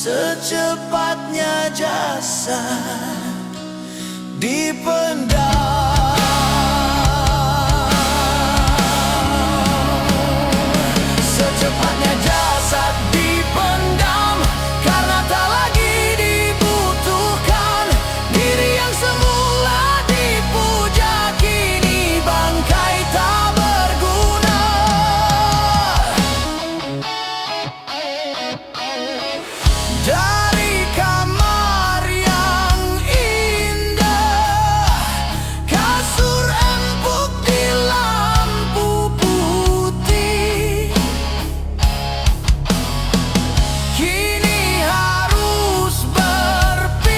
Secepatnya jasad dipendam. Secepatnya jasad dipendam karena tak lagi dibutuhkan. Diri yang semula dipuja kini bangkai tak berguna. Dari kamar yang indah, kasur empuk di lampu putih, kini harus berpindah,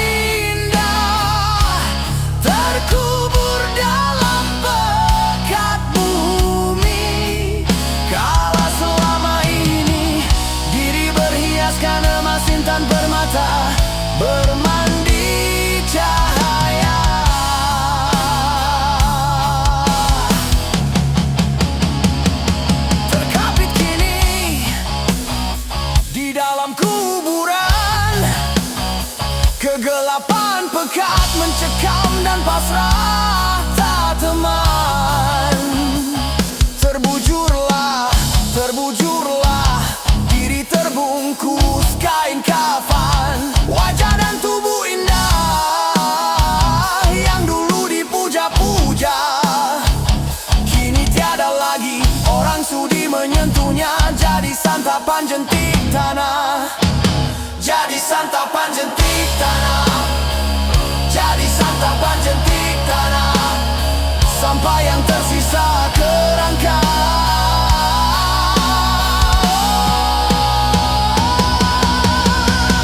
terkubur dalam pekat bumi. Kala selama ini diri berhiaskan emas intan permata, bermandi cahaya. Terkapit kini di dalam kuburan, kegelapan pekat mencekam dan pasrah tak teman. Terbujurlah, terbujurlah, diri terbungkus kain kafan. Wajah dan tubuh indah yang dulu dipuja-puja, kini tiada lagi orang sudi menyentuhnya. Jadi santapan jentik tanah, jadi santapan jentik tanah, jadi santapan jentik tanah, sampai yang tersisa kerangka.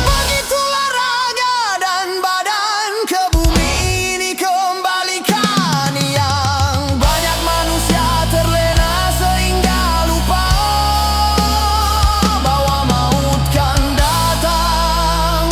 Begitulah raga dan badan ke bumi ini kembalikan. Yang banyak manusia terlena sehingga lupa bahwa maut kan datang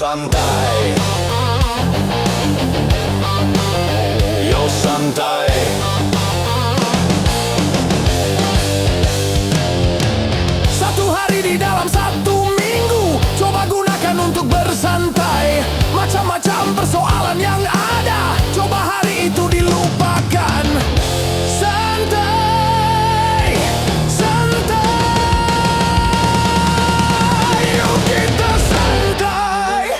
santai, yo santai. Satu hari di dalam satu minggu, coba gunakan untuk bersantai. Macam-macam persoalan yang ada, coba hari itu dilupakan. Santai, santai, yuk kita santai.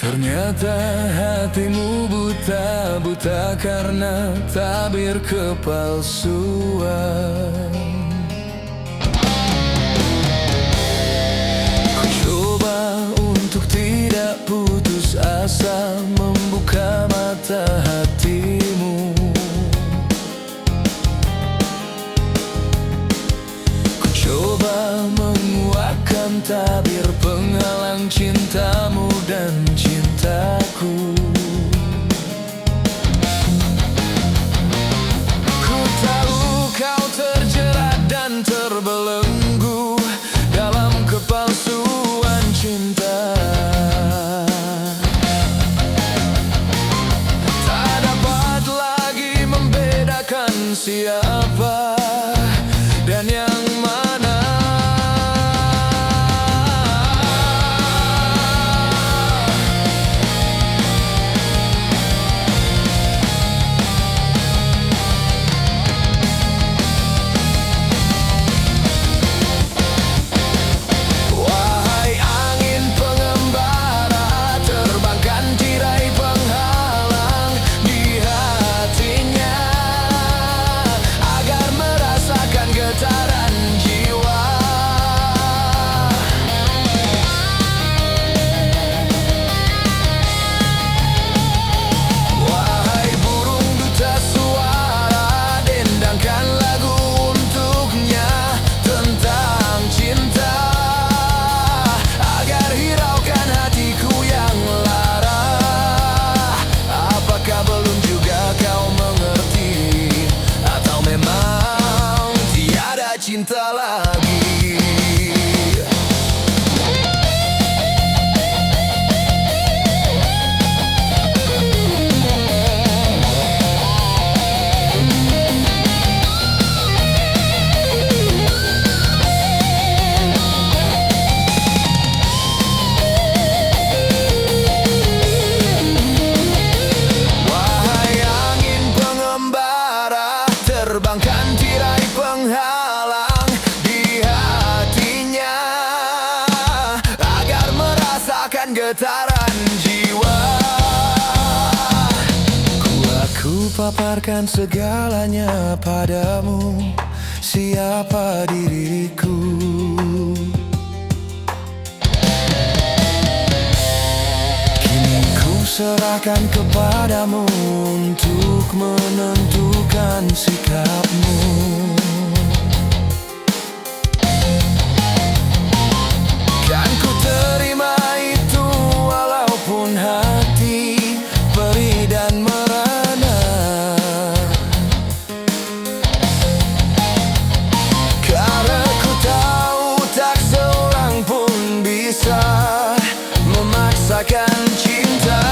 Ternyata hatimu buta karena tabir kepalsuan. Ku coba untuk tidak putus asa, membuka mata hatimu. Ku coba menguatkan tabir penghalang cintamu dan cintaku. Ku tahu kau terjerat dan terbelenggu dalam kepalsuan cinta. Tak dapat lagi membedakan siapa dan yang mana. Cinta lagi. Wahai angin pengembara, terbangkan tirai penghalang di hatinya agar merasakan getaran jiwa. Aku paparkan segalanya padamu, siapa diriku. Kini ku serahkan kepadamu untuk menentukan sikapmu. Kan ku terima itu walaupun hati perih dan merana. Karena ku tahu tak seorang pun bisa memaksakan cinta.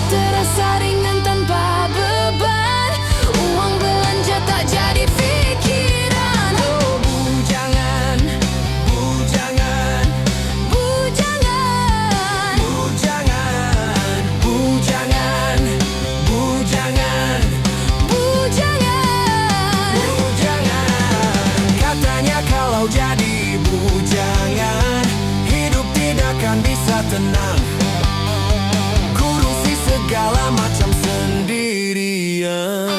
terasa ringan tanpa beban. Uang belanja tak jadi pikiran. Oh bujangan, bujangan, Bujangan, bujangan, bujangan, bujangan, bujangan. bujangan. Katanya kalau jadi bujangan, hidup tidak akan bisa tenang. Kurusi segala macam sendirian.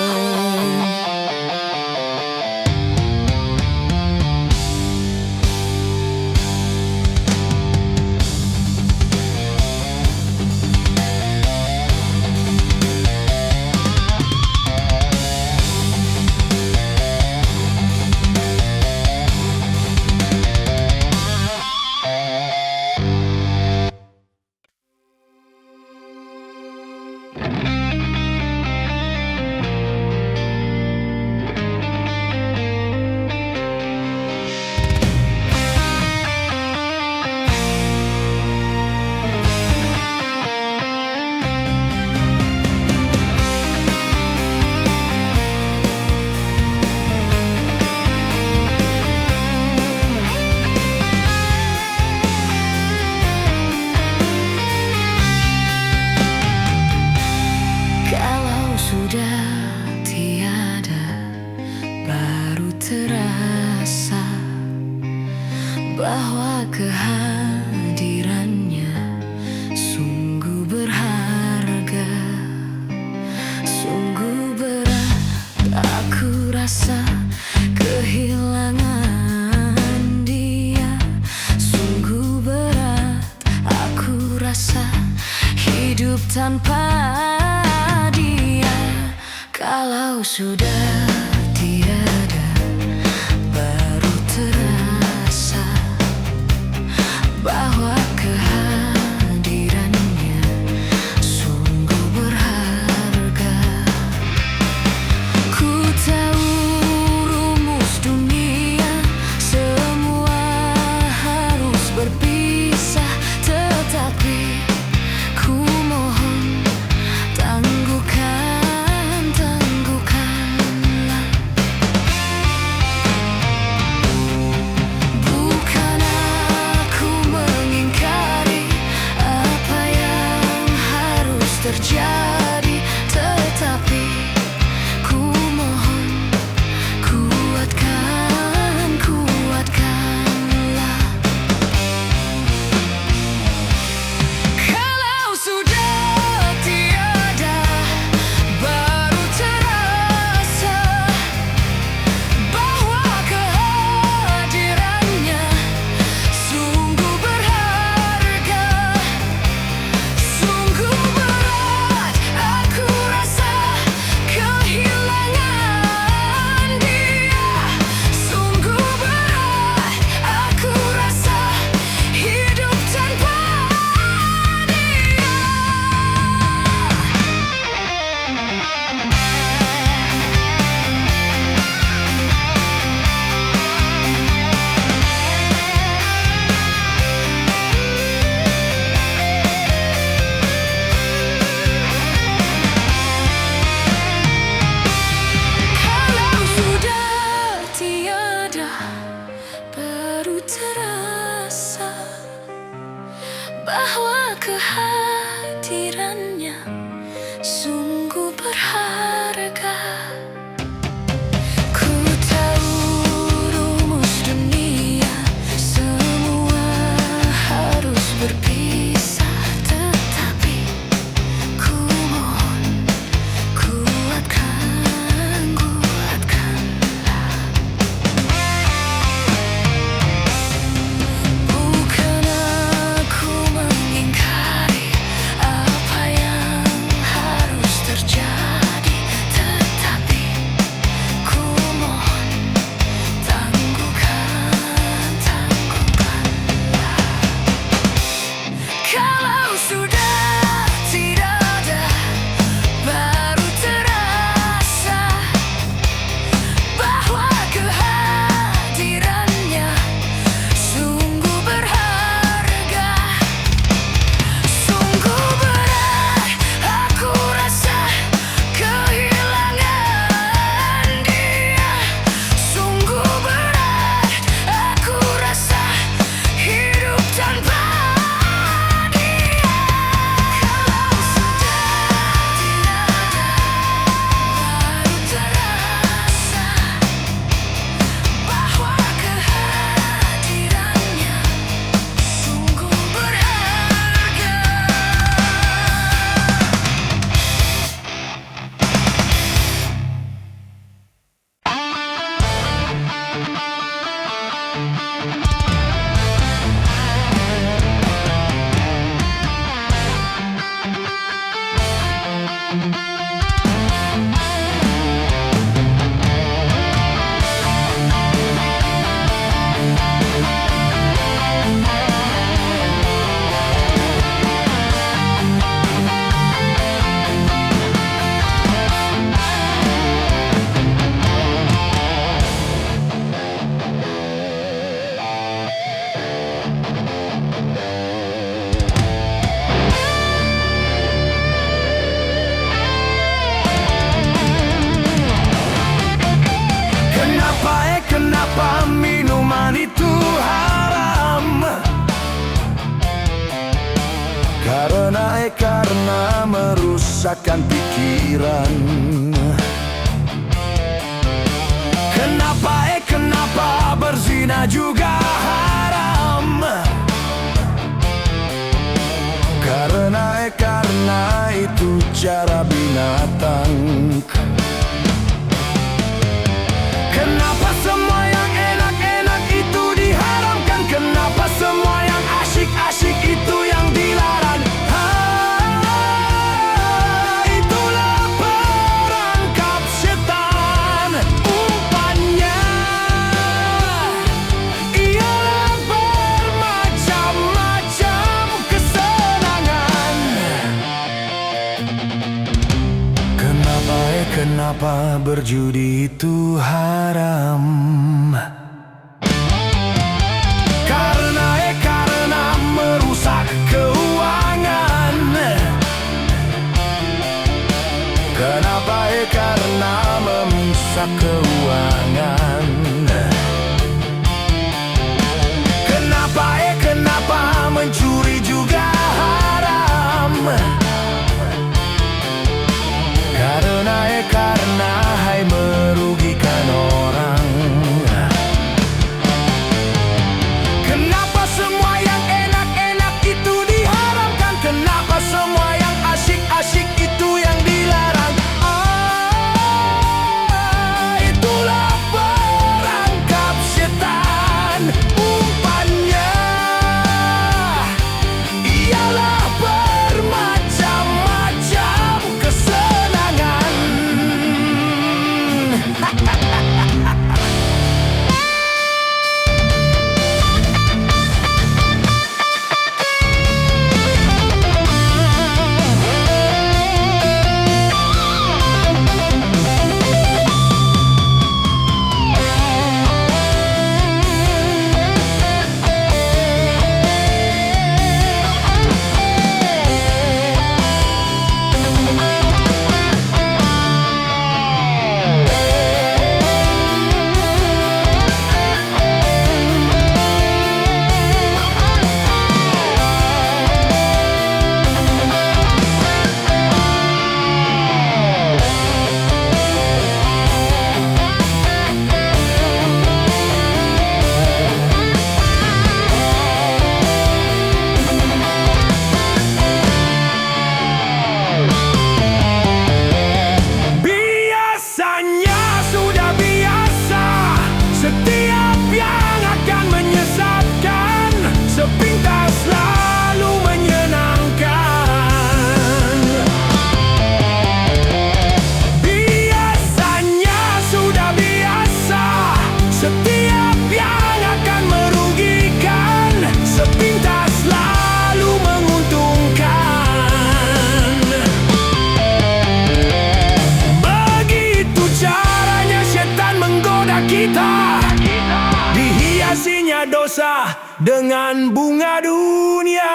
Kalau sudah tiada, baru terasa bahwa kehadirannya sungguh berharga. Sungguh berat aku rasa kehilangan dia. Sungguh berat aku rasa hidup tanpa dia. Kalau sudah tiada, baru terasa bahwa kehadirannya sungguh berharga. Ku tahu rumus dunia, semua harus berpisah, tetapi ku mohon tangguhkanlah. Bukan aku mengingkari apa yang harus terjadi, tetapi ku mohon kuatkanlah. Kalau sudah tiada, baru terasa bahwa kehadirannya sungguh berharga. Sungguh berat aku rasa kehilangan dia. Sungguh berat aku rasa hidup tanpa dia. Kalau sudah tiada, baru terasa bahwa kehadirannya sungguh berharga. Ku tahu rumus dunia, semua harus berpisah, tetapi ku mohon kuatkanlah. Bukan aku mengingkari apa yang harus terjadi, itu haram. Karena merusakkan pikiran. Kenapa berzina juga haram? Karena itu cara binatang. Kenapa semua yang enak-enak itu diharamkan? Kenapa semua yang asyik-asyik itu yang dilarang? Itulah perangkap setan. Umpannya ialah bermacam-macam kesenangan. Kenapa berjudi itu haram? Karena merusak keuangan. Karena merusak keuangan. Kenapa mencuri juga haram? Karena hai merugikan orang. Kenapa semua yang enak-enak itu diharamkan? Kenapa semua yang asyik-asyik itu yang dilarang? Itulah perangkap setan. Umpannya ialah bermacam-macam kesenangan. Setiap yang akan menyesatkan, sepintas lalu menyenangkan. Biasanya sudah biasa, setiap yang akan merugikan, sepintas lalu menguntungkan. Begitu caranya setan menggoda kita, dihiasinya dosa dengan bunga dunia.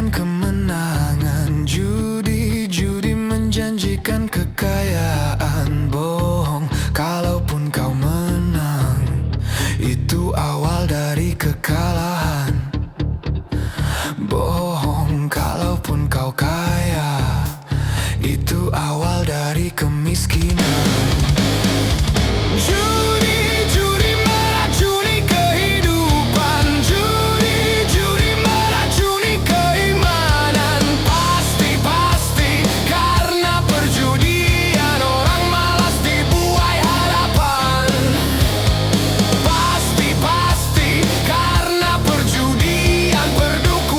Kemenangan, judi menjanjikan kekayaan. Bohong kalaupun kau menang, itu awal dari kekalahan. Bohong kalaupun kau kaya, itu awal dari kemiskinan. Judi meracuni kehidupan. Judi meracuni keimanan. Pasti karena perjudian orang malas dibuai harapan. Pasti karena perjudian berdukun.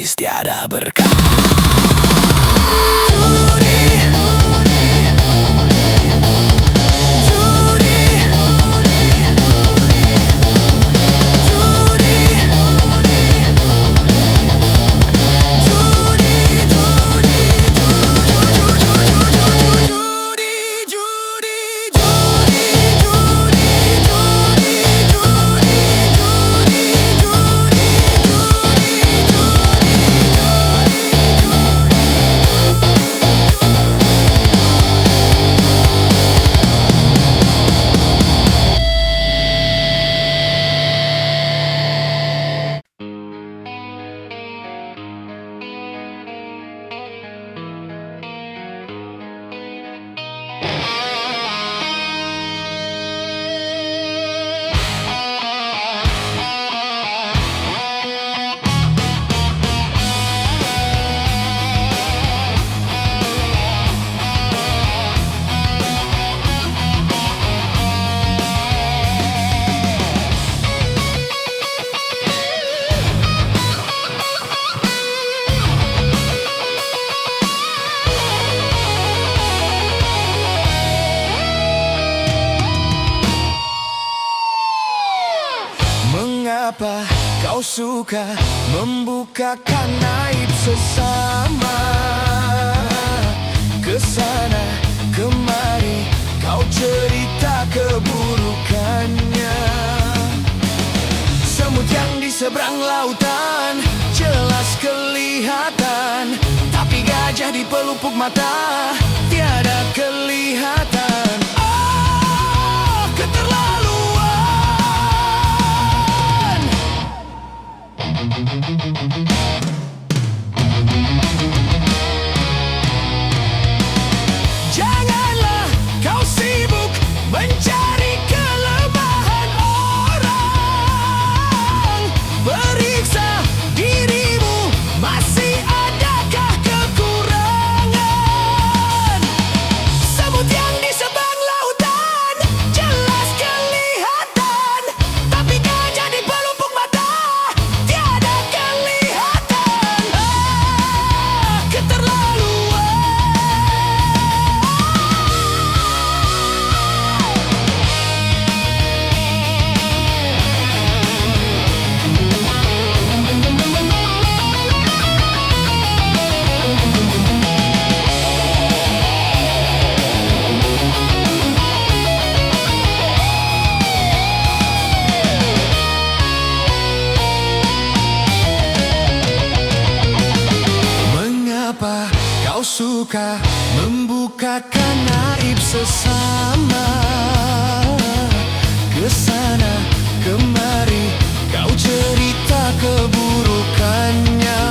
narsis tiada berkah. Mengapa kau suka membukakan aib sesama? Kesana kemari kau cerita keburukannya. Semut yang di seberang lautan jelas kelihatan, tapi gajah di pelupuk mata tiada kelihatan. Oh, keterlaluan. Janganlah kau sibuk mencari kelemahan orang. Periksa dirimu, masih adakah kekurangan? Semut yang di seberang lautan jelas kelihatan, tapi gajah di pelupuk mata tiada kelihatan. Ah, keterlaluan. Mengapa kau suka membukakan aib sesama? Kesana kemari kau cerita keburukannya.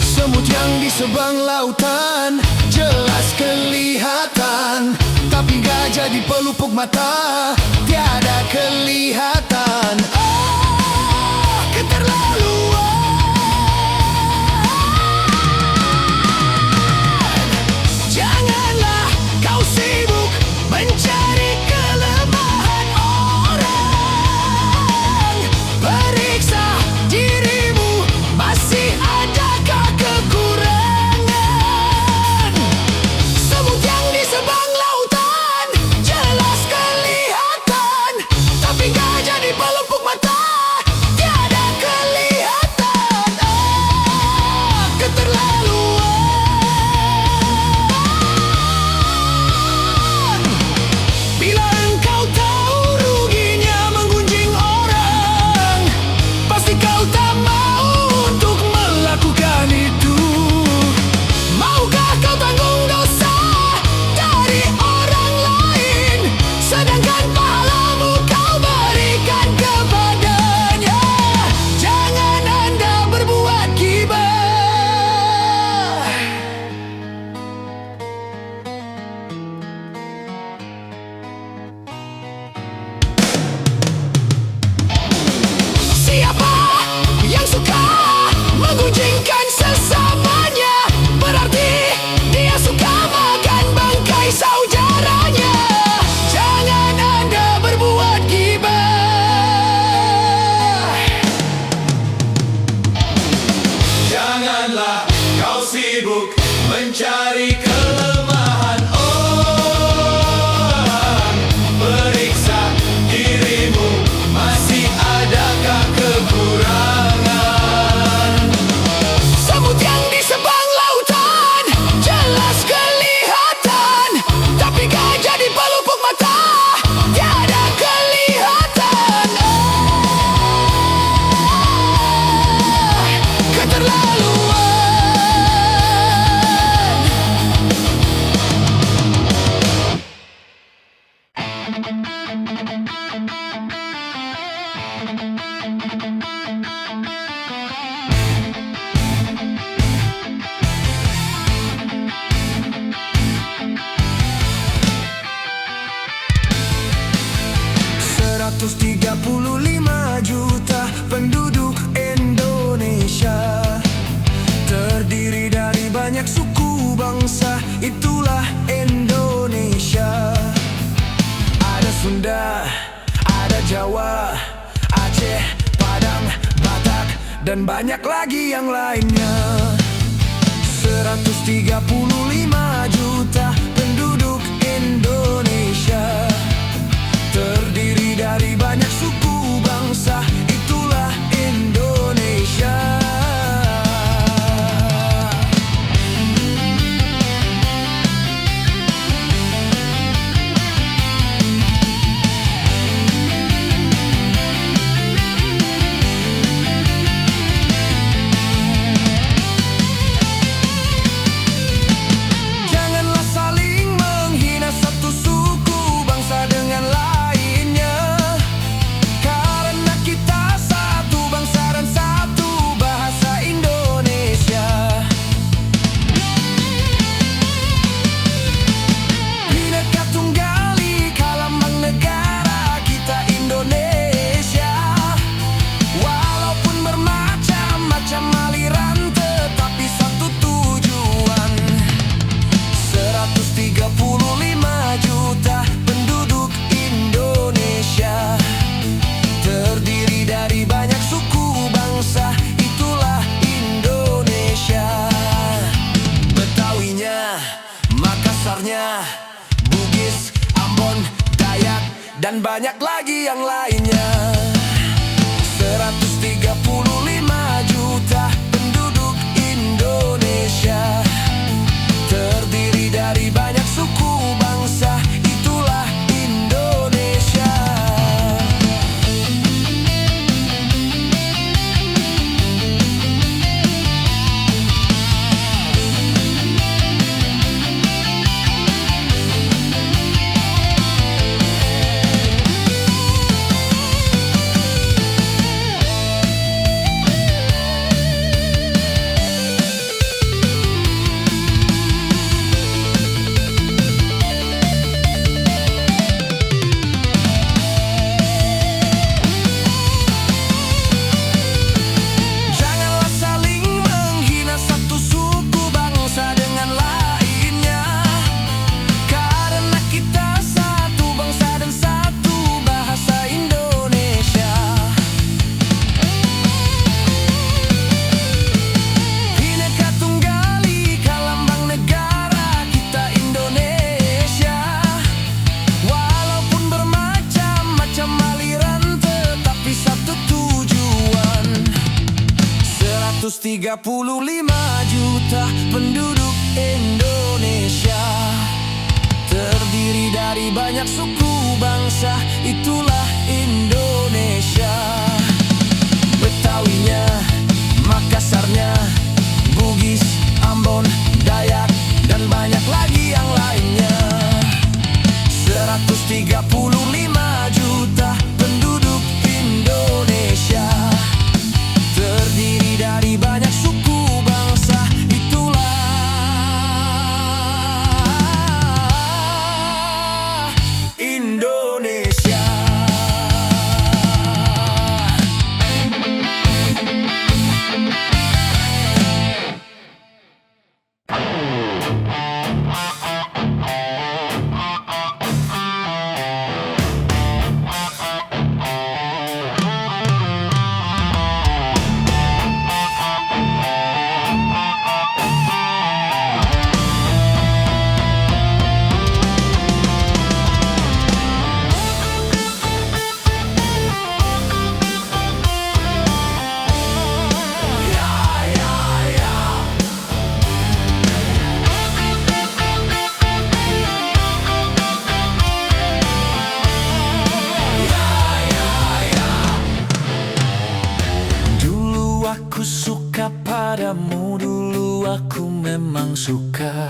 Semut yang di seberang lautan jelas kelihatan, tapi gajah di pelupuk mata tiada kelihatan. Oh, keterlaluan. Janganlah kau sibuk mencari kelemahan orang. Periksa dirimu, masih adakah kekurangan? Semut yang di seberang lautan jelas kelihatan, tapi gajah di pelupuk mata 135 juta penduduk Indonesia, terdiri dari banyak suku bangsa, itulah Indonesia. Ada Sunda, ada Jawa, Aceh, Padang, Batak, dan banyak lagi yang lainnya. 135 juta penduduk Indonesia, terdiri dari banyak suku bangsa, itulah Indonesia. Janganlah saling menghina satu suku bangsa dengan lainnya, karena kita satu bangsa dan satu bahasa Indonesia. Bhinneka Tunggal Ika lambang negara kita Indonesia. Walaupun bermacam-macam aliran, tetapi satu tujuan. 135 juta penduduk Indonesia, terdiri dari banyak suku bangsa, itulah Indonesia. Betawinya, Makassarnya, Bugis, Ambon, Dayak, dan banyak lagi yang lainnya. 135 juta penduduk Indonesia, terdiri dari banyak suku bangsa, itulah Indonesia. Janganlah saling menghina satu suku bangsa dengan lainnya, karena kita satu bangsa dan satu bahasa Indonesia. Bhinneka Tunggal Ika lambang negara kita Indonesia. Walaupun bermacam-macam aliran, tetapi satu tujuan. 135 juta penduduk Indonesia, terdiri dari banyak suku bangsa, itulah Indonesia. Betawinya, Makassarnya, Bugis, Ambon, Dayak, dan banyak lagi yang lainnya. 135 juta penduduk Indonesia, terdiri dari banyak suku bangsa, itulah Indonesia. Aku suka padamu, dulu aku memang suka.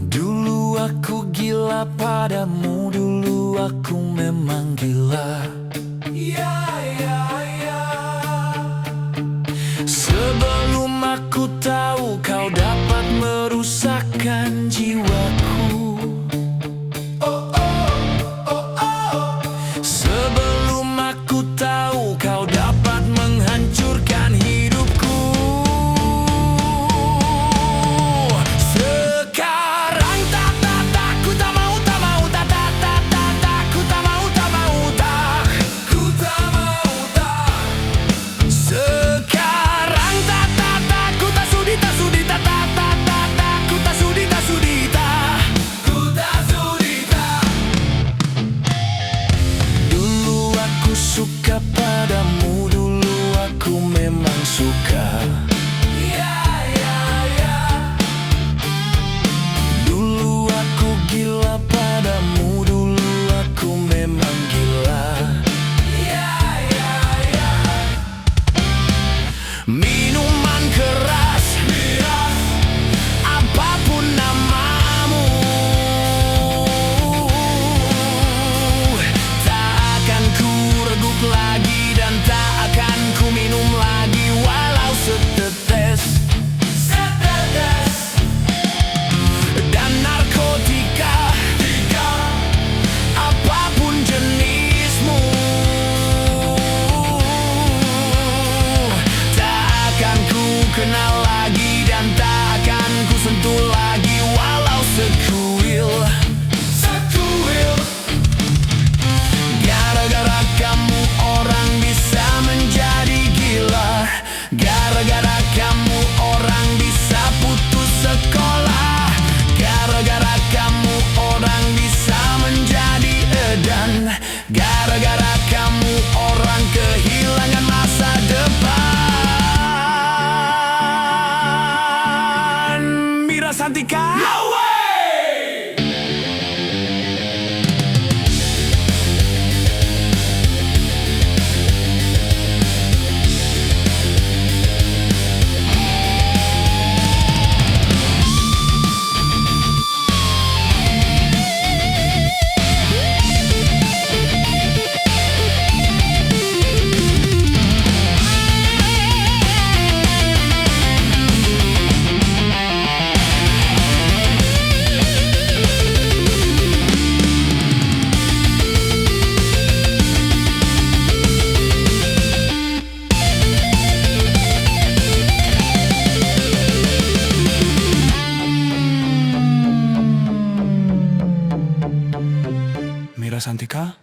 Dulu aku gila padamu, dulu aku memang gila. Sebelum aku tahu kau dapat merusakkan jiwaku. Sebelum aku tahu kau dapat menghancurkan hidupku. Sekarang tak ku tak mau, tak mau, tak ku tak mau, tak mau, tak ku tak mau, tak. Sekarang tak ku tak sudi, tak sudi, tak ku tak sudi, tak sudi, tak ku tak sudi, tak. Dulu aku suka padamu, dulu aku memang suka. Dulu aku gila padamu, dulu aku memang gila. Minuman keras, apapun namamu, tak akan ku regup lagi dan tak akan ku minum lagi walau setetes. Dan narkotika, apapun jenismu, tak akan ku kenal lagi dan tak akan ku sentuh lagi walau sekuil. Gara-gara kamu orang bisa menjadi gila. Gara-gara kamu orang bisa putus sekolah. Gara-gara kamu orang bisa menjadi edan. Gara-gara kamu orang kehilangan masa depan. Mira Santika, no way! Mira Santika?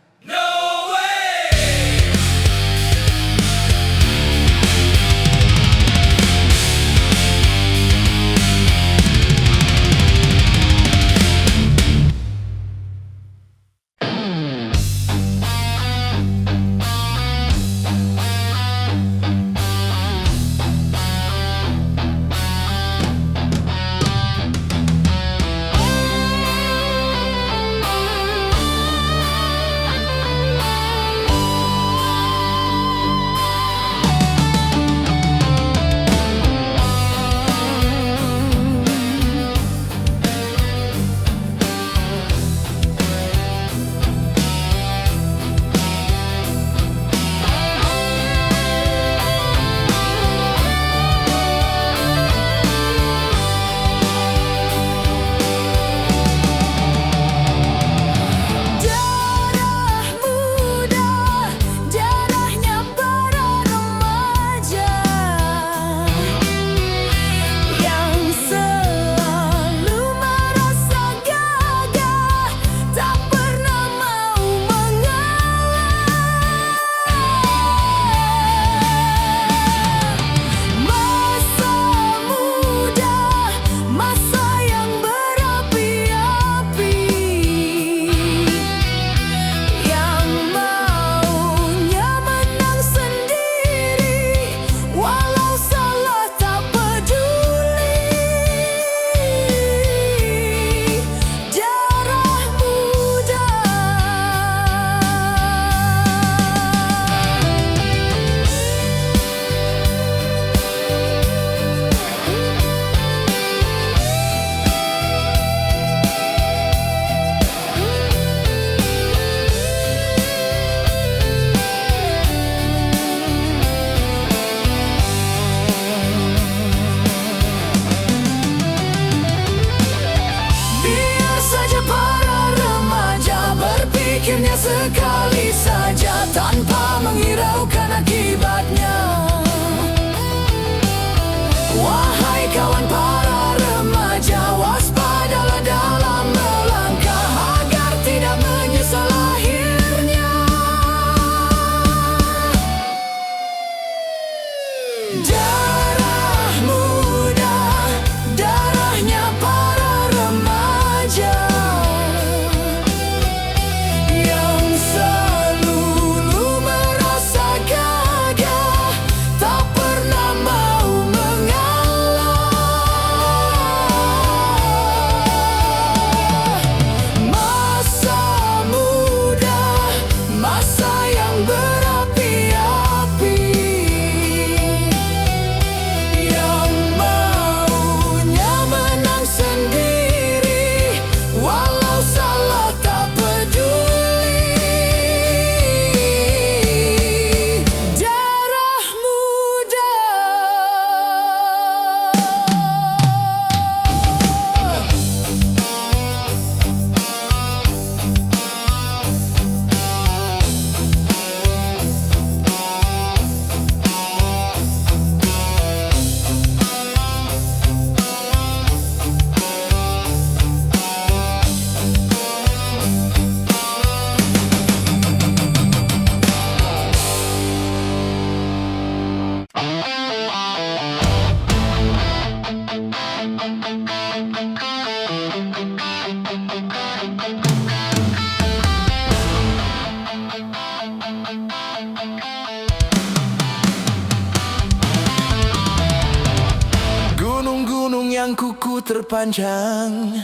Gunung-gunung yang kuku terpanjang,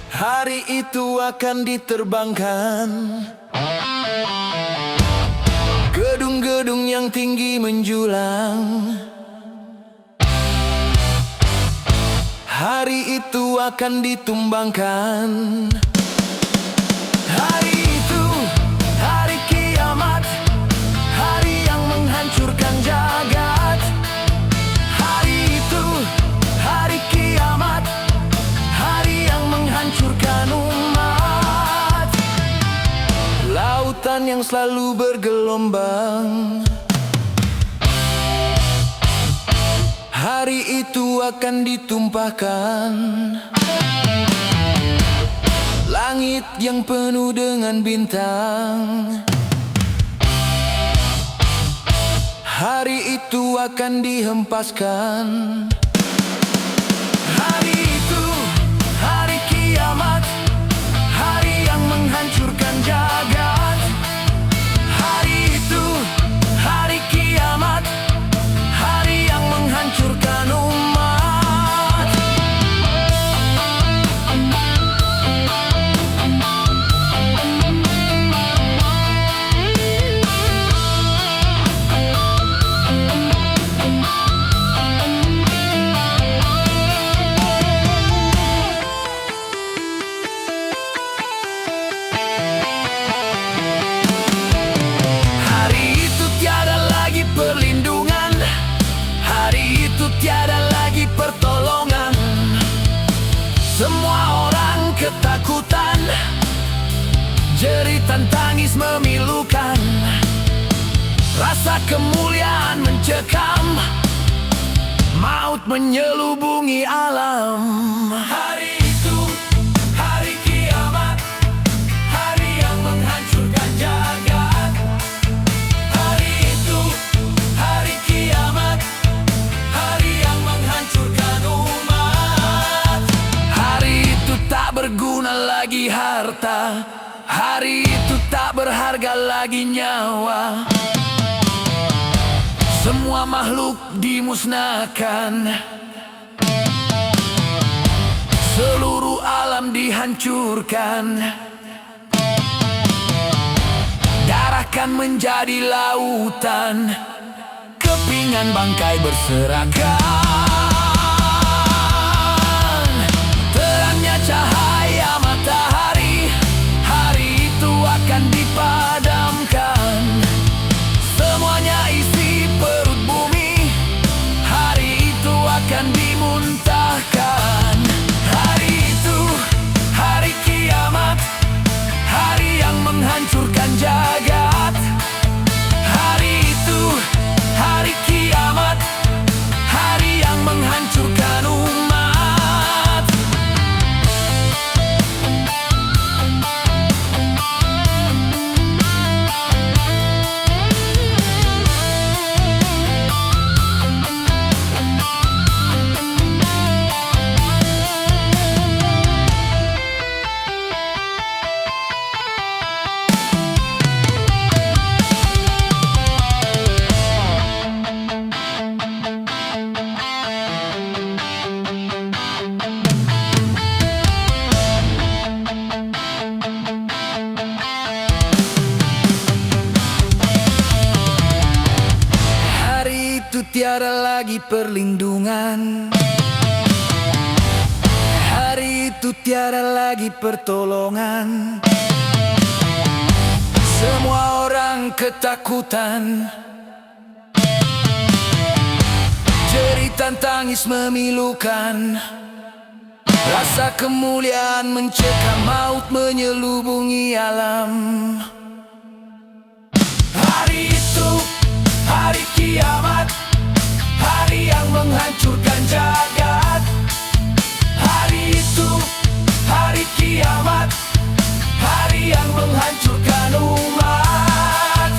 hari itu akan diterbangkan. Gedung-gedung yang tinggi menjulang, hari itu akan ditumbangkan. Hari itu, hari kiamat, hari yang menghancurkan jagat. Hari itu, hari kiamat, hari yang menghancurkan umat. Lautan yang selalu bergelombang, hari itu akan ditumpahkan. Langit yang penuh dengan bintang, hari itu akan dihempaskan. Hari itu, hari kiamat, hari yang menghancurkan jagat. Hari itu, hari kiamat, hari yang menghancurkan umat. Hari itu tiada lagi perlindungan, hari itu tiada lagi pertolongan. Semua orang ketakutan, jeritan tangis memilukan. Rasa kemuliaan mencekam, maut menyelubungi alam. Hari itu, hari kiamat, hari yang menghancurkan jagat. Hari itu, hari kiamat, hari yang menghancurkan umat. Hari itu tak berguna lagi harta, hari itu tak berharga lagi nyawa. Semua makhluk dimusnahkan, seluruh alam dihancurkan. Darah kan menjadi lautan, kepingan bangkai berserakan. Terangnya cahaya matahari, hari itu akan dipadamkan. Semuanya isi perut bumi, hari itu akan dimuntahkan. Hari itu, hari kiamat, hari yang menghancurkan jagat. Hari itu, hari kiamat, hari yang menghancurkan umat. Hari itu tiada lagi perlindungan, hari itu tiada lagi pertolongan. Semua orang ketakutan, jeritan tangis memilukan. Rasa kemuliaan mencekam, maut menyelubungi alam. Hari itu, hari kiamat, hari yang menghancurkan jagat. Hari itu, hari kiamat, hari yang menghancurkan umat.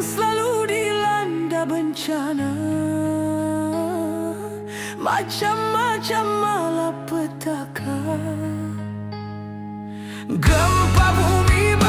selalu dilanda bencana, macam-macam malapetaka. Gempa bumi